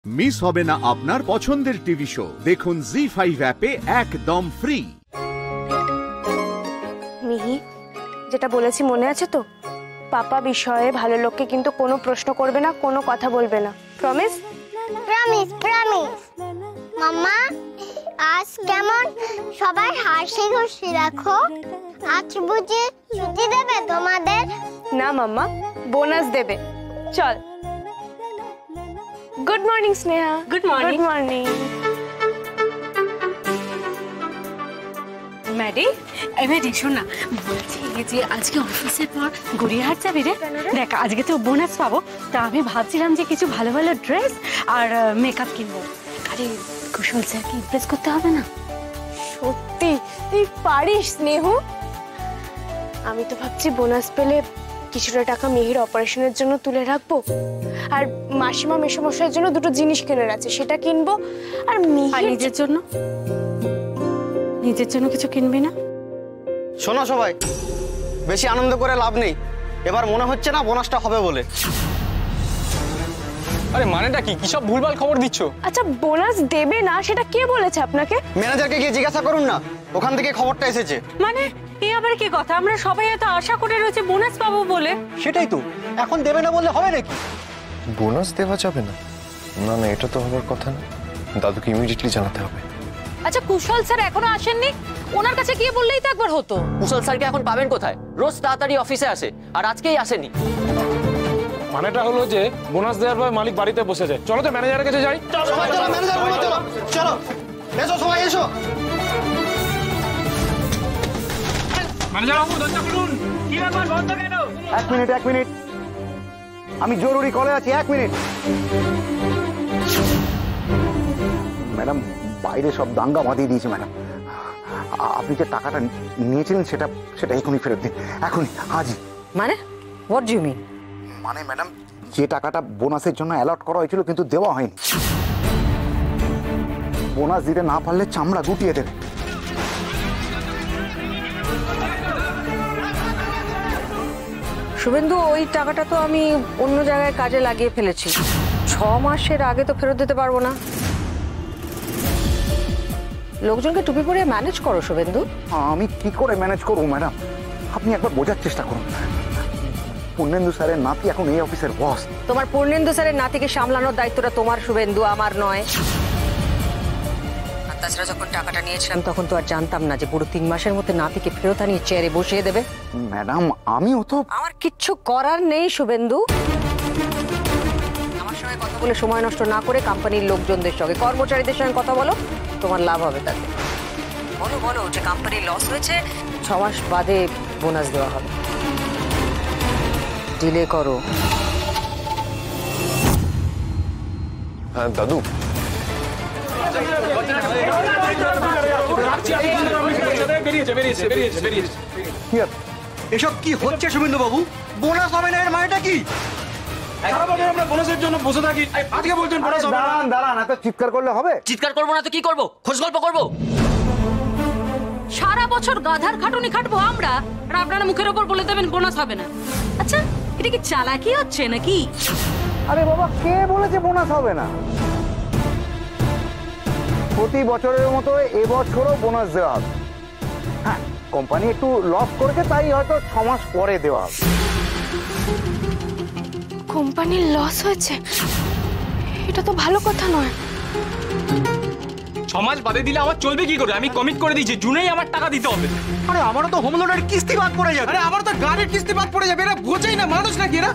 Miss হবে না আপনার পছন্দের টিভি শো। দেখুন জি5 অ্যাপে একদম ফ্রি। মিহি, যেটা বলেছি মনে আছে তো? পাপা বিষয়ে ভালো লোককে কিন্তু কোনো প্রশ্ন করবে না, কোনো কথা বলবে না। প্রমিস? Promise promise. মাম্মা, আজ কেমন সবাই হাসি খুশি রাখো। আজ বুঝি ছুটি দেবে তোমাদের? না মাম্মা, বোনাস দেবে। চল। Good morning Sneha. Good morning. Good morning. Maddie, Maddie শোন না, বলছি যে আজকে অফিসের পর গড়িয়াহাট যাবি রে? দেখ আজকে তো বোনাস পাবো, তা আমি ভাবছিলাম যে কিছু ভালো ভালো ড্রেস আর মেকআপ কিনবো। আরে কুশল স্যারকে ইমপ্রেস করতে হবে না? সত্যি তুই পারিস স্নেহু। আমি তো ভাবছি বোনাস পেলে কিছুটা টাকা মিহির অপারেশনের জন্য তুলে রাখবো, আর মাসিমা মেসোমশাইয়ের জন্য দুটো জিনিস কেনার আছে, সেটা কিনবো। আর নিজের জন্য? নিজের জন্য কিছু কিনবি না? শোনো সবাই, বেশি আনন্দ করে লাভ নেই। এবার মনে হচ্ছে না বোনাসটা হবে বলে। আরে মানেটা কি? কি সব ভুলভাল খবর দিচ্ছ? আচ্ছা, বোনাস দেবে না সেটা কে বলেছে আপনাকে? ম্যানেজারকে গিয়ে জিজ্ঞাসা করুন না, ওখান থেকে খবরটা এসেছে। মানে এই আবার কি কথা? আমরা সবাই এত আশা করে রয়েছে বোনাস পাবো বলে। সেটাই তো, এখন দেবে না বললে হবে নাকি? বোনাস দেওয়া যাবে না? না না, এটা তো হওয়ার কথা না। দাদুকে ইমিডিয়েটলি জানাতে হবে। আচ্ছা কুশল স্যার এখনো আসেননি? ওনার কাছে গিয়ে বললেই তো একবার হতো। কুশল স্যারকে এখন পাবেন কোথায়? রোজ তাড়াতাড়ি অফিসে আসে, আর আজকেই আসেনি। মানেটা হলো যে বোনাস দেওয়ার পর মালিক বাড়িতে বসে যায়। চলো তো ম্যানেজারের কাছে যাই। সবাই চলো, ম্যানেজার রুমে চলো। চলো, এসো সবাই এসো। ম্যানেজার বাবু, দরজা খুলুন। কি ব্যাপার, বন্ধ কেন? এক মিনিট, আমি জরুরি কলে আছি। 1 মিনিট। ম্যাডাম, বাইরে সব দাঙ্গা বাঁধিয়ে দিয়েছে ম্যাডাম। আপনি যে টাকাটা নিয়েছিলেন সেটা এখনই ফেরত দিন, এখনই, আজই। মানে হোয়াট ডু ইউ মিন? মানে ম্যাডাম, যে টাকাটা বোনাসের জন্য অ্যালট করা হয়েছিল কিন্তু দেওয়া হয়নি, বোনাস দিতে না পারলে চামড়া গুটিয়ে দেবে। শুভেন্দু, ওই টাকাটা তো আমি অন্য জায়গায় কাজে লাগিয়ে ফেলেছি। 6 মাসের আগে তো ফেরত দিতে পারবো না। লোকজনকে টুপি পরিয়ে ম্যানেজ করো শুভেন্দু। আমি কি করে ম্যানেজ করবো ম্যাডাম? আপনি একবার বোঝার চেষ্টা করুন। পূর্ণেন্দু স্যারের নাতি এখন এই অফিসের বস। তোমার পূর্ণেন্দু স্যারের নাতিকে সামলানোর দায়িত্বটা তোমার শুভেন্দু, আমার নয়। আর তাছাড়া যখন টাকাটা নিয়েছিলাম তখন তো আর জানতাম না যে পুরো 3 মাসের মধ্যে নাতিকে ফেরত আনিয়ে চেয়ারে বসিয়ে দেবে। ম্যাডাম, আমিও তো। আমার কিচ্ছু করার নেই শুভেন্দু। আমার সঙ্গে কথা বলে সময় নষ্ট না করে কোম্পানির লোকজনদের সঙ্গে, কর্মচারীদের সঙ্গে কথা বলো, তোমার লাভ হবে তাতে। বলো যে কোম্পানির লস হয়েছে, 6 মাস বাদে বোনাস দেওয়া হবে। ডিলে করো। হ্যাঁ দাদু, এসব কি হচ্ছে শুভেন্দু বাবু? বোনাস হবে না এর মানেটা কি? আমরা বোনাসের জন্য বসে থাকি, আজকে বলছেন বোনাস হবে না। দাঁড়ান, এত চিৎকার করলে হবে? চিৎকার করবো না তো কি করবো? খোঁজ গল্প করবো? সারা বছর গাধার খাটুনি খাটবো আমরা, আর আপনারা মুখের ওপর বলে দেবেন বোনাস হবে না। আচ্ছা, এটা কি চালাকি হচ্ছে নাকি? আরে বাবা, কে বলেছে বোনাস হবে না? প্রতি বছরের মতো এবছরও বোনাস দেওয়া হবে। হ্যাঁ, কোম্পানি একটু লস করেছে, তাই হয়তো 6 মাস পরে দেওয়া হবে। কোম্পানির লস হয়েছে? এটা তো ভালো কথা নয়। 6 মাস বাদে দিলে আমার চলবে কি করে? আমি কমিট করে দিয়েছি, জুনেই আমার টাকা দিতে হবে। আরে আমারও তো হোম লোনের কিস্তি বাদ পড়ে যাবে। আরে আমার তো গাড়ির কিস্তি বাদ পড়ে যাবে। এরা বোঝেই না, মানুষ নাকি এরা?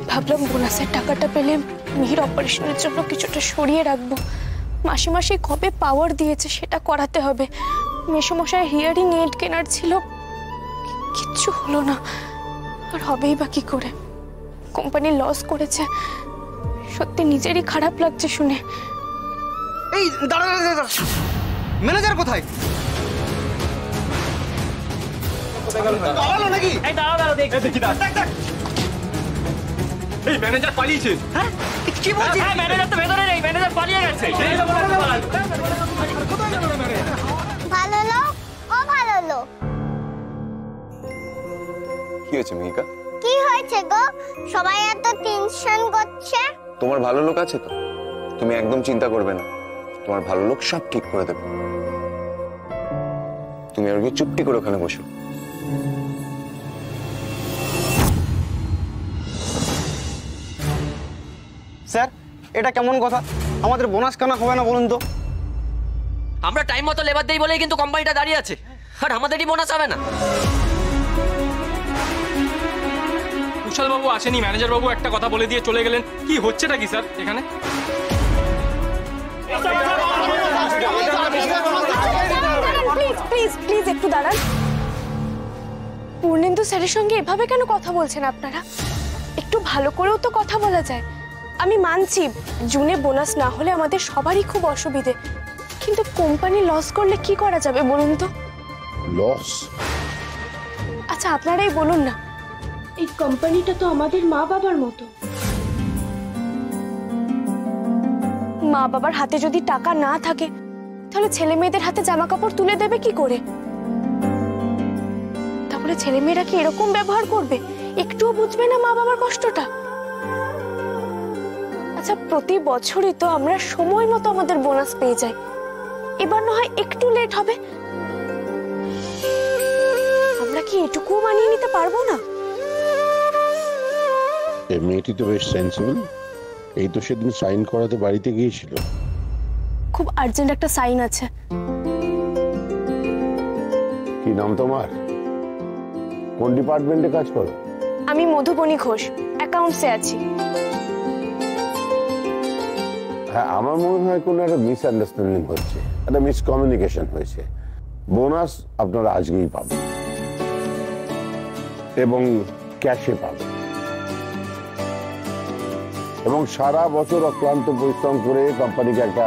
ভাবলাম বোনাসের টাকাটা পেলে মিহির অপারেশনের জন্য কিছুটা সরিয়ে রাখবো। মাসে মাসে কবে পাওয়ার দিয়েছে সেটা করাতে হবে। মেসোমশাই হিয়ারিং এইড কেনার ছিল, কিচ্ছু হলো না। আর হবেই বা কি করে? কোম্পানি লস করেছে, সত্যি নিজেরই খারাপ লাগছে শুনে। এই দাঁড়া, ম্যানেজার কোথায়? নাকি? এই দাঁড়াও, দেখি দেখ। এই ম্যানেজার পালিয়েছে। হ্যাঁ, কি বলছিস? হ্যাঁ, ম্যানেজার তো ভেতরে নেই, ম্যানেজার পালিয়ে গেছে। ভালো কি হয়েছে মিহিকা? কি হয়েছে গো, সবাই এত টেনশন করছে? তোমার ভালো লোক আছে তো, তুমি একদম চিন্তা করবে না, তোমার ভালো লোক সব ঠিক করে দেবে। তুমি আর কি চুপটি করে ওখানে বসো। স্যার এটা কেমন কথা? আমাদের বোনাস কেন হবে না বলুন তো? আমরা টাইম মতো লেবার দেই বলেই কিন্তু কোম্পানিটা দাঁড়িয়ে আছে, আর আমাদেরই বোনাস হবে না। কুশল বাবু আসেনি, ম্যানেজার বাবু একটা কথা বলে দিয়ে চলে গেলেন। কি হচ্ছেটা কি স্যার এখানে? প্লিজ প্লিজ প্লিজ একটু দাঁড়ান। পূর্ণেন্দু স্যারের সঙ্গে এভাবে কেন কথা বলছেন আপনারা? একটু ভালো করেও তো কথা বলা যায়। আমি মানছি জুনে বোনাস না হলে আমাদের সবারই খুব অসুবিধে, কিন্তু কোম্পানি লস করলে কি করা যাবে বলুন তো? লস? আচ্ছা আপনারাই বলুন না, এই কোম্পানিটা তো আমাদের মা বাবার মতো। মা বাবার হাতে যদি টাকা না থাকে তাহলে ছেলে মেয়েদের হাতে জামা কাপড় তুলে দেবে কি করে? তাহলে ছেলে মেয়েরা কি এরকম ব্যবহার করবে? একটুও বুঝবে না মা বাবার কষ্টটা? আচ্ছা প্রতি বছরই তো আমরা সময় মতো আমাদের বোনাস পেয়ে যাই, এবার না হয় একটু লেট হবে। আমরা কি এটুকু মানিয়ে নিতে পারবো না? এই মেয়েটি তো বেশ সেন্সিবল। এই তো সেদিন সাইন করাতে বাড়িতে গিয়েছিল। খুব আর্জেন্ট একটা সাইন আছে। কি নাম তোমার? কোন ডিপার্টমেন্টে কাজ করো? আমি মধুবনী ঘোষ, অ্যাকাউন্টসে আছি। হ্যাঁ, আমার মনে হয় কোনো একটা মিসআন্ডারস্ট্যান্ডিং হচ্ছে, একটা মিসকমিউনিকেশন হয়েছে। বোনাস আপনারা আজকেই পাবেন এবং ক্যাশে পাবেন, এবং সারা বছর অক্লান্ত পরিশ্রম করে কোম্পানিকে একটা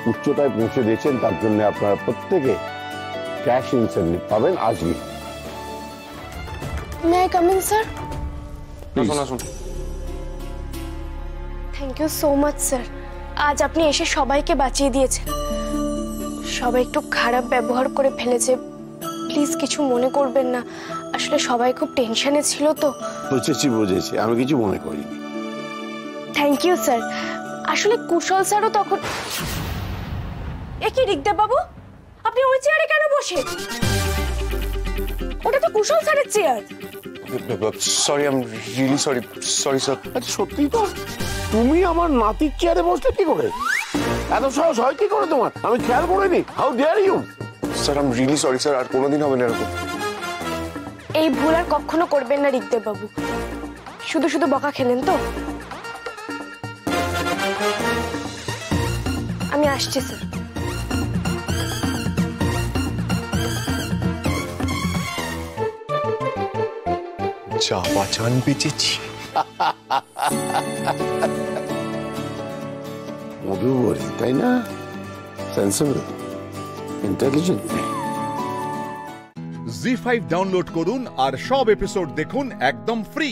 উচ্চতায় পৌঁছে দিয়েছেন, তার জন্য আপনারা প্রত্যেকে ক্যাশ ইনসেন্টিভ পাবেন আজকে। May I come in sir? আসুন আসুন। Thank you so much sir. আজ আপনি এসে সবাইকে বাঁচিয়ে দিয়েছেন। সবাই একটু খারাপ ব্যবহার করে ফেলেছে, প্লিজ কিছু মনে করবেন না। আসলে সবাই খুব টেনশনে ছিল তো। বুঝেছি, আমি কিছু মনে করিনি। Thank you sir. আসলে কুশল স্যারও তখন। একই রিকদেব বাবু, আপনি ওই চেয়ারে কেন বসে? ওটা তো কুশল স্যারের chair. Sorry, I am really sorry. Sorry sir. আচ্ছা সত্যি তো, তুমি আমার নাতির চেয়ারে বসলে কি করে? এত সাহস হয় কি করে তোমার? আমি খেয়াল করিনি। How dare you! Sir I am really sorry sir, আর কোনোদিন হবে না এরকম। এই ভুল আর কখনো করবেন না রিকদেব বাবু। শুধু শুধু বকা খেলেন তো। আমি আসছি স্যার। যা বাঁচান বেঁচেছি। মধুবরী, তাই না? Sensible, intelligent. জি5 ডাউনলোড করুন আর সব এপিসোড দেখুন একদম ফ্রি।